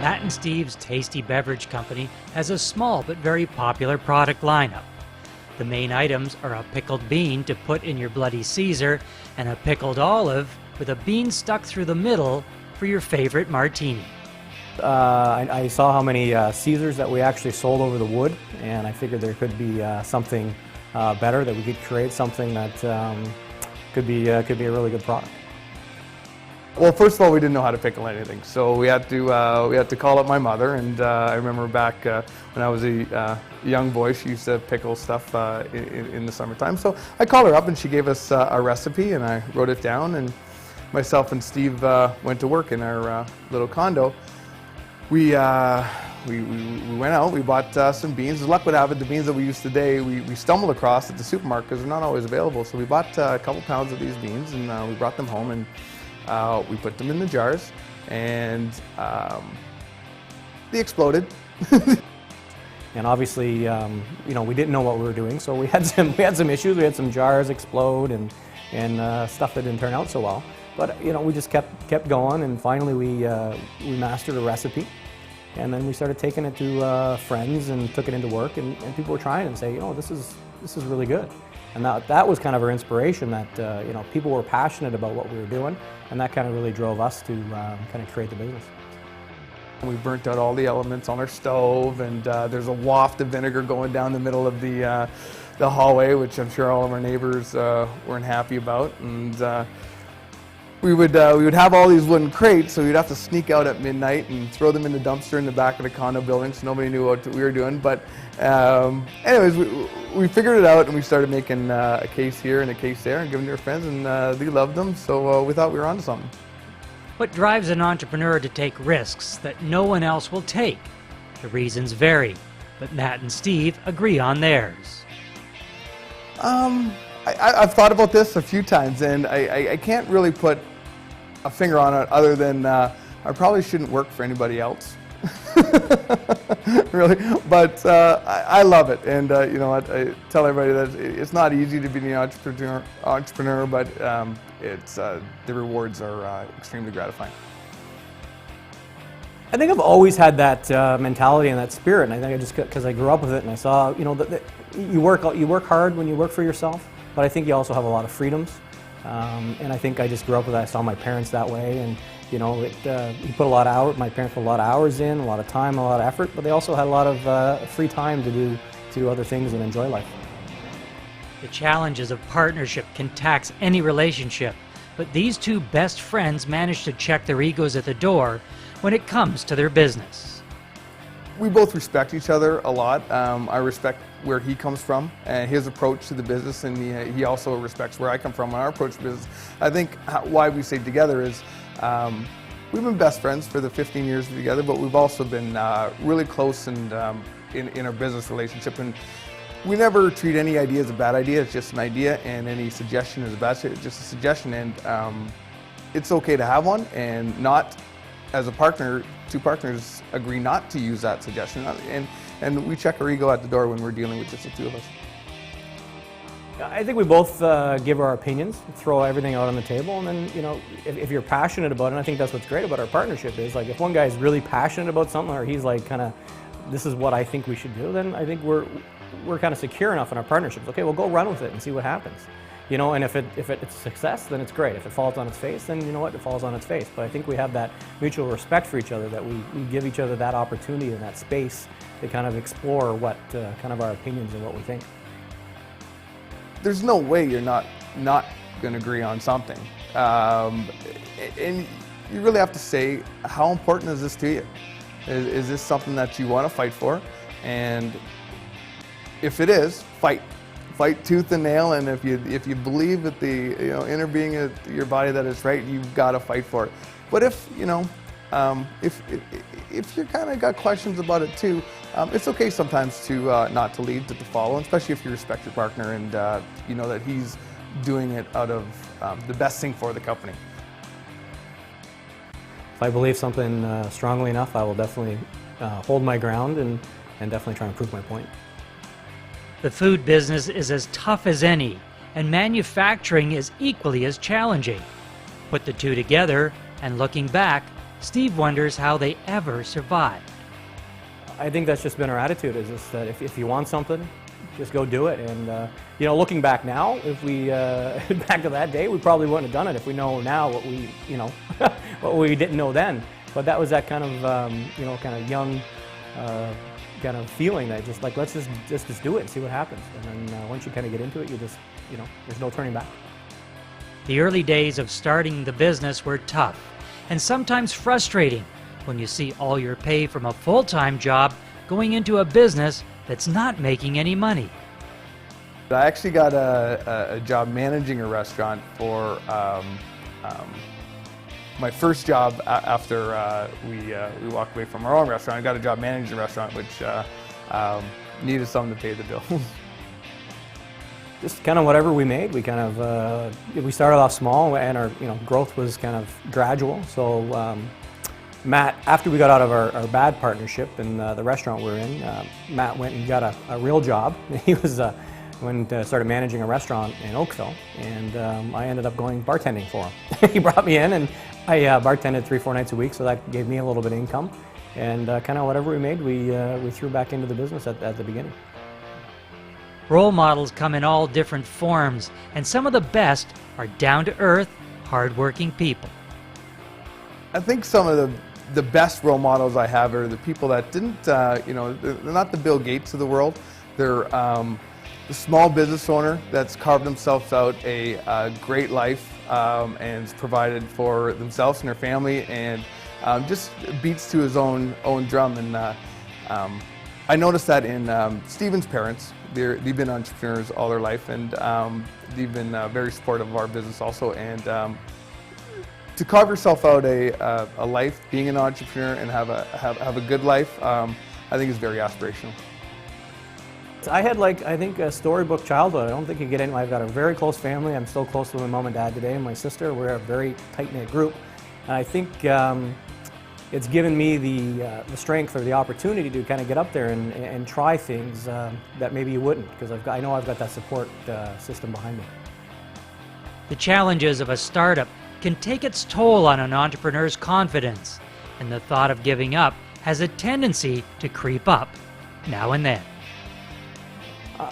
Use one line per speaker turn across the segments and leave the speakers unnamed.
Matt and Steve's Tasty Beverage Company has a small but very popular product lineup. The main items are a pickled bean to put in your Bloody Caesar and a pickled olive with a bean stuck through the middle for your favorite martini.
I saw how many Caesars that we actually sold over the wood, and I figured there could be something better, that we could create something that could be a really good product.
Well, first of all, we didn't know how to pickle anything, so we had to call up my mother. And I remember back when I was a young boy, she used to pickle stuff in the summertime. So I called her up, and she gave us a recipe, and I wrote it down. And myself and Steve went to work in our little condo. We went out, we bought some beans. As luck would have it, the beans that we use today, we stumbled across at the supermarket because they're not always available. So we bought a couple pounds of these beans, and we brought them home, and we put them in the jars, and they exploded.
And obviously, you know, we didn't know what we were doing, so we had some issues. We had some jars explode and stuff that didn't turn out so well. But you know, we just kept going, and finally we mastered a recipe, and then we started taking it to friends and took it into work, and people were trying it and say, you know, this is really good. And that was kind of our inspiration, that you know, people were passionate about what we were doing, and that kind of really drove us to kind of create the business.
We burnt out all the elements on our stove, and there's a waft of vinegar going down the middle of the hallway, which I'm sure all of our neighbors weren't happy about. And we would have all these wooden crates, so we'd have to sneak out at midnight and throw them in the dumpster in the back of the condo building, so nobody knew what we were doing. But anyways, we figured it out, and we started making a case here and a case there and giving to our friends, and they loved them, so we thought we were onto something.
What drives an entrepreneur to take risks that no one else will take? The reasons vary, but Matt and Steve agree on theirs.
I've thought about this a few times, and I can't really put a finger on it other than I probably shouldn't work for anybody else. Really, but I love it, and you know what, I tell everybody that it's not easy to be an entrepreneur, but the rewards are extremely gratifying.
I think I've always had that mentality and that spirit, and I think I just, because I grew up with it, and I saw, you know, that you work hard when you work for yourself, but I think you also have a lot of freedoms, and I think I just grew up with that. I saw my parents that way, and you know, you put a lot of hours. My parents put a lot of hours in, a lot of time, a lot of effort, but they also had a lot of free time to do other things and enjoy life.
The challenges of partnership can tax any relationship, but these two best friends manage to check their egos at the door when it comes to their business.
We both respect each other a lot. I respect where he comes from and his approach to the business, and he also respects where I come from and our approach to business. I think why we stayed together is we've been best friends for the 15 years together, but we've also been really close and in our business relationship. And we never treat any idea as a bad idea. It's just an idea, and any suggestion is just a suggestion. And it's okay to have one, and not as a partner. Two partners agree not to use that suggestion, and we check our ego at the door when we're dealing with just the two of us.
I think we both give our opinions, throw everything out on the table, and then, you know, if you're passionate about it, and I think that's what's great about our partnership is, like, if one guy's really passionate about something, or he's like, kind of, this is what I think we should do, then I think we're kind of secure enough in our partnerships. Okay, we'll go run with it and see what happens. You know, and if it's a success, then it's great. If it falls on its face, then you know what, it falls on its face. But I think we have that mutual respect for each other, that we give each other that opportunity and that space to kind of explore what kind of our opinions and what we think.
There's no way you're not going to agree on something, and you really have to say, how important is this to you? Is this something that you want to fight for? And if it is, fight tooth and nail. And if you believe that the inner being of your body that is right, you've got to fight for it. But if if you kind of got questions about it too, it's okay sometimes to not to lead, but to follow, especially if you respect your partner and you know that he's doing it out of the best thing for the company.
If I believe something strongly enough, I will definitely hold my ground and definitely try and prove my point.
The food business is as tough as any, and manufacturing is equally as challenging. Put the two together, and looking back, Steve wonders how they ever survived.
I think that's just been our attitude, is just that if you want something, just go do it. And you know, looking back now, if we back to that day, we probably wouldn't have done it if we know now what we, you know, what we didn't know then. But that was that kind of you know, kind of young kind of feeling that just like, let's just do it and see what happens. And then once you kind of get into it, you just, you know, there's no turning back.
The early days of starting the business were tough and sometimes frustrating when you see all your pay from a full-time job going into a business that's not making any money.
I actually got a job managing a restaurant for my first job after we walked away from our own restaurant. I got a job managing a restaurant, which needed something to pay the bills.
Just kind of whatever we made, we kind of we started off small, and our growth was kind of gradual. So Matt, after we got out of our bad partnership in the restaurant we're in, Matt went and got a real job. He was started managing a restaurant in Oakville, and I ended up going bartending for him. He brought me in, and I bartended 3-4 nights a week, so that gave me a little bit of income. And kind of whatever we made, we threw back into the business at the beginning.
Role models come in all different forms, and some of the best are down-to-earth, hard-working people.
I think some of the best role models I have are the people that didn't, you know, they're not the Bill Gates of the world. They're the small business owner that's carved themselves out a great life and provided for themselves and their family, and just beats to his own drum. And I noticed that in Stephen's parents. They've been entrepreneurs all their life, and they've been very supportive of our business also. And to carve yourself out a life being an entrepreneur and have a good life, I think is very aspirational.
I had I think a storybook childhood. I don't think you get any. I've got a very close family. I'm still close to my mom and dad today, and my sister. We're a very tight-knit group. And I think it's given me the strength or the opportunity to kind of get up there and try things that maybe you wouldn't, because I know I've got that support system behind me.
The challenges of a startup can take its toll on an entrepreneur's confidence, and the thought of giving up has a tendency to creep up now and then.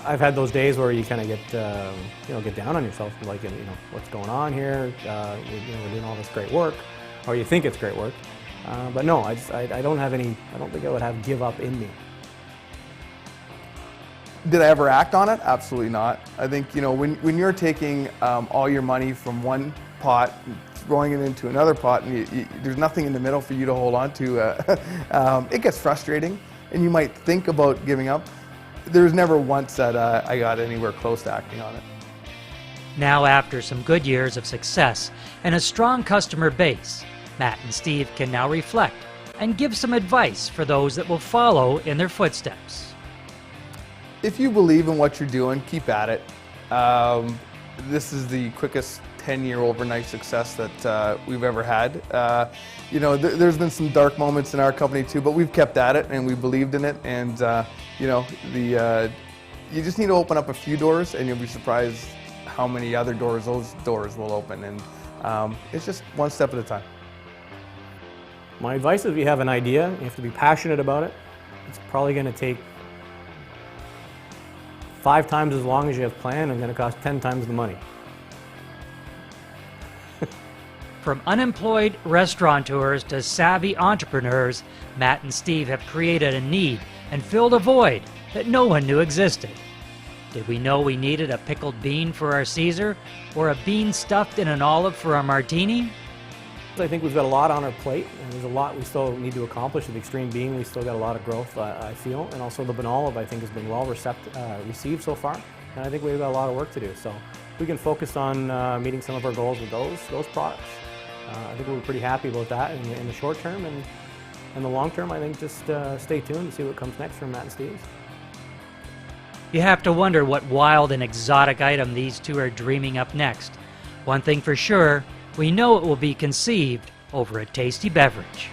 I've had those days where you kind of get down on yourself, like, what's going on here? We're doing all this great work, or you think it's great work. But no, I don't have any. I don't think I would have give up in me.
Did I ever act on it? Absolutely not. I think when you're taking all your money from one pot, throwing it into another pot, and there's nothing in the middle for you to hold on to, it gets frustrating, and you might think about giving up. There was never once that I got anywhere close to acting on it.
Now, after some good years of success and a strong customer base, Matt and Steve can now reflect and give some advice for those that will follow in their footsteps.
If you believe in what you're doing, keep at it. This is the quickest 10-year overnight success that we've ever had. There's been some dark moments in our company too, but we've kept at it and we believed in it. And you just need to open up a few doors, and you'll be surprised how many other doors those doors will open. And it's just one step at a time.
My advice is, if you have an idea, you have to be passionate about it. It's probably going to take 5 times as long as you have planned, and going to cost 10 times the money.
From unemployed restaurateurs to savvy entrepreneurs, Matt and Steve have created a need and filled a void that no one knew existed. Did we know we needed a pickled bean for our Caesar, or a bean stuffed in an olive for our martini?
I think we've got a lot on our plate, and there's a lot we still need to accomplish. With Extreme Bean, we still got a lot of growth, I feel, and also the Olive, I think, has been well received so far, and I think we've got a lot of work to do. So we can focus on meeting some of our goals with those products. I think we're pretty happy about that in the short term, and in the long term, I think just stay tuned to see what comes next from Matt and Steve.
You have to wonder what wild and exotic item these two are dreaming up next. One thing for sure, we know it will be conceived over a tasty beverage.